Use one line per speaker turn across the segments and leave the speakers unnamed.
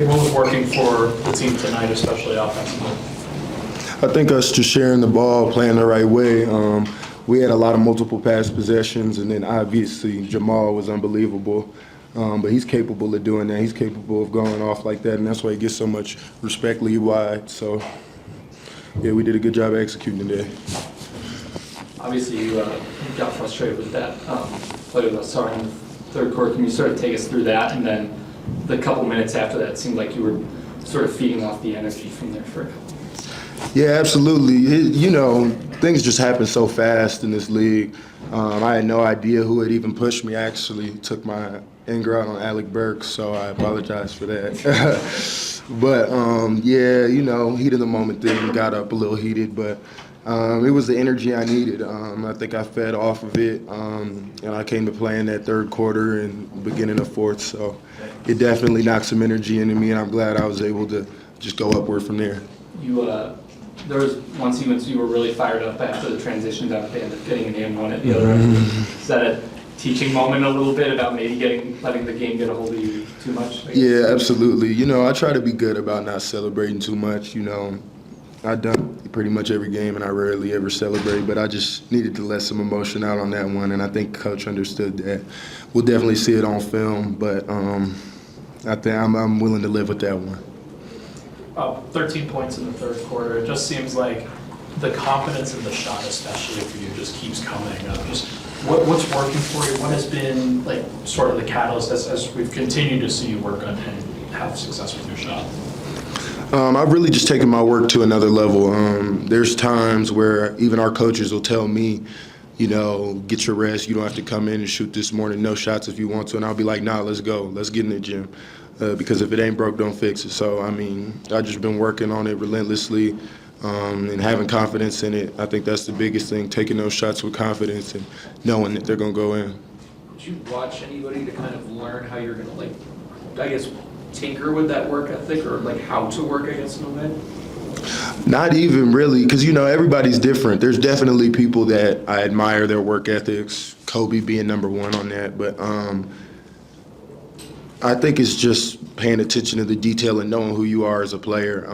What was working for the team tonight, especially offensively?
I think us just sharing the ball, playing the right way. We had a lot of multiple pass possessions, and then obviously Jamal was unbelievable. But he's capable of doing that. He's capable of going off like that, and that's why he gets so much respect league-wide. So, yeah, we did a good job executing today.
Obviously, you got frustrated with that play with us in the third quarter. Can you sort of take us through that? And then the couple minutes after that, it seemed like you were sort of feeding off the energy from there for a couple minutes.
Yeah, absolutely. Things just happen so fast in this league. I had no idea who had even pushed me. I actually took my anger out on Alec Burks, so I apologize for that. But, heat of the moment thing, got up a little heated, but it was the energy I needed. I think I fed off of it, and I came to play in that third quarter and beginning of fourth, so it definitely knocked some energy into me, and I'm glad I was able to just go upward from there.
There was one sequence you were really fired up after the transition down at the end of getting an and one at the other end. Is that a teaching moment a little bit about maybe letting the game get a hold of you too much?
Yeah, absolutely. I try to be good about not celebrating too much. I've done pretty much every game, and I rarely ever celebrate, but I just needed to let some emotion out on that one, and I think Coach understood that. We'll definitely see it on film, but I think I'm willing to live with that one.
13 points in the third quarter. It just seems like the confidence in the shot, especially for you, just keeps coming. Just what's working for you? What has been like sort of the catalyst as we've continued to see you work on and have success with your shot?
I've really just taken my work to another level. There's times where even our coaches will tell me, get your rest. You don't have to come in and shoot this morning. No shots if you want to. And I'll be like, nah, let's go. Let's get in the gym. Because if it ain't broke, don't fix it. So, I've just been working on it relentlessly and having confidence in it. I think that's the biggest thing, taking those shots with confidence and knowing that they're going to go in.
Did you watch anybody to kind of learn how you're going to, tinker with that work ethic or, how to work against an event?
Not even really, because, everybody's different. There's definitely people that I admire their work ethics, Kobe being number one on that. But I think it's just paying attention to the detail and knowing who you are as a player.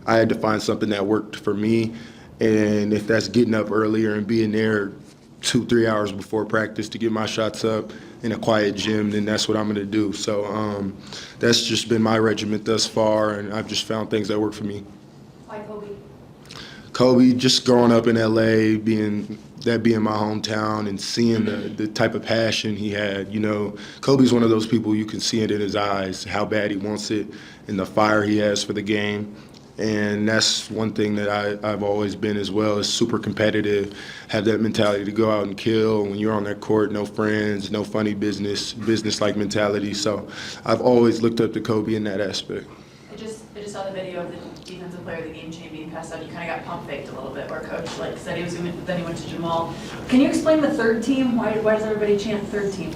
I had to find something that worked for me, and if that's getting up earlier and being there 2-3 hours before practice to get my shots up in a quiet gym, then that's what I'm going to do. So that's just been my regiment thus far, and I've just found things that work for me.
Why Kobe?
Kobe, just growing up in L.A., being my hometown and seeing the type of passion he had. Kobe's one of those people you can see it in his eyes, how bad he wants it and the fire he has for the game. And that's one thing that I've always been as well, is super competitive, have that mentality to go out and kill. When you're on that court, no friends, no funny business-like mentality. So I've always looked up to Kobe in that aspect.
I just saw the video of the defensive player of the game chain being passed out. You kind of got pump faked a little bit, where Coach said he was going to, then he went to Jamal. Can you explain the third team? Why does everybody chant third team?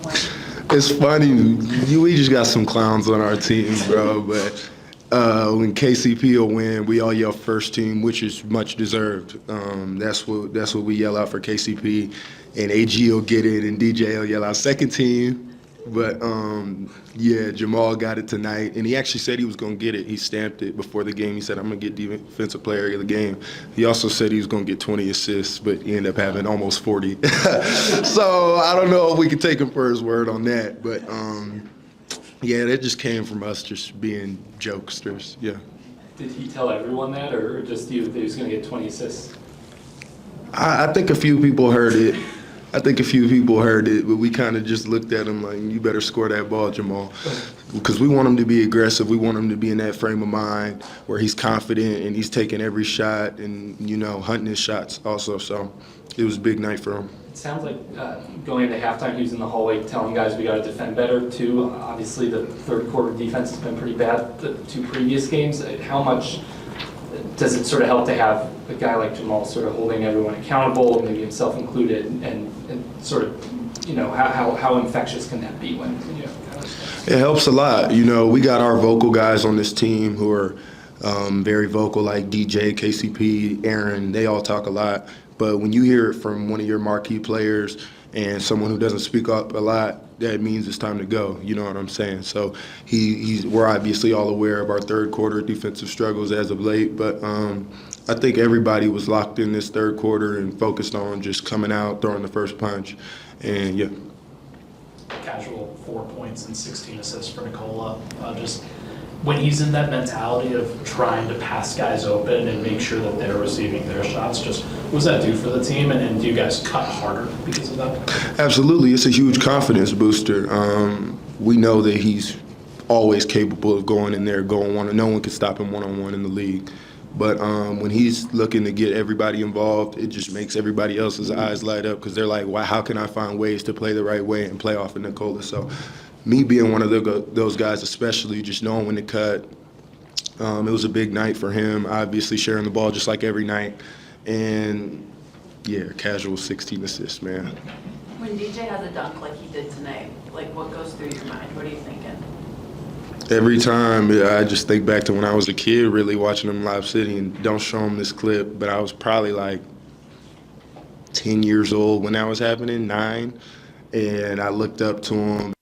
It's funny. We just got some clowns on our team, bro. But when KCP will win, we all yell first team, which is much deserved. That's what we yell out for KCP, and AG will get it, and DJ will yell out second team. But, Jamal got it tonight, and he actually said he was going to get it. He stamped it before the game. He said, I'm going to get defensive player of the game. He also said he was going to get 20 assists, but he ended up having almost 40. So I don't know if we can take him for his word on that. But, that just came from us just being jokesters, yeah.
Did he tell everyone that, or just you that he was going to get 20 assists?
I think a few people heard it. But we kind of just looked at him like, you better score that ball, Jamal. Because we want him to be aggressive. We want him to be in that frame of mind where he's confident and he's taking every shot and, hunting his shots also. So it was a big night for him.
It sounds like going into halftime, he was in the hallway telling guys we got to defend better, too. Obviously, the third quarter defense has been pretty bad the two previous games. How much does it sort of help to have a guy like Jamal sort of holding everyone accountable, maybe himself included, and sort of, how infectious can that be when you have
It helps a lot. We got our vocal guys on this team who are very vocal, like DJ, KCP, Aaron. They all talk a lot. But when you hear it from one of your marquee players and someone who doesn't speak up a lot, that means it's time to go. You know what I'm saying? So we're obviously all aware of our third quarter defensive struggles as of late, but I think everybody was locked in this third quarter and focused on just coming out, throwing the first punch, and yeah.
Casual 4 points and 16 assists for Nikola. Just when he's in that mentality of trying to pass guys open and make sure that they're receiving their shots, just what does that do for the team? And do you guys cut harder because of that?
Absolutely. It's a huge confidence booster. We know that he's always capable of going in there, going one. No one can stop him one-on-one in the league. But when he's looking to get everybody involved, it just makes everybody else's eyes light up because they're like, wow, how can I find ways to play the right way and play off of Nikola? So me being one of those guys, especially just knowing when to cut, it was a big night for him, obviously sharing the ball just like every night. And, yeah, casual 16 assists, man.
When DJ has a dunk like he did tonight, like what goes through your mind? What are you thinking?
Every time, I just think back to when I was a kid really watching him Live City, and don't show him this clip, but I was probably like 10 years old when that was happening, 9, and I looked up to him.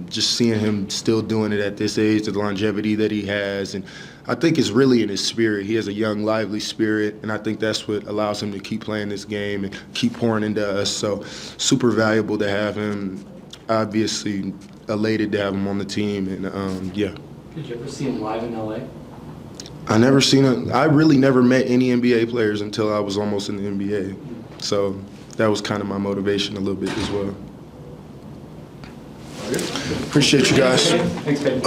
Just seeing him still doing it at this age, the longevity that he has, and I think it's really in his spirit. He has a young, lively spirit, and I think that's what allows him to keep playing this game and keep pouring into us. So super valuable to have him. Obviously elated to have him on the team, and yeah.
Did you ever see him live in LA?
I really never met any NBA players until I was almost in the NBA. So that was kind of my motivation a little bit as well. Appreciate you guys.
Thanks, baby.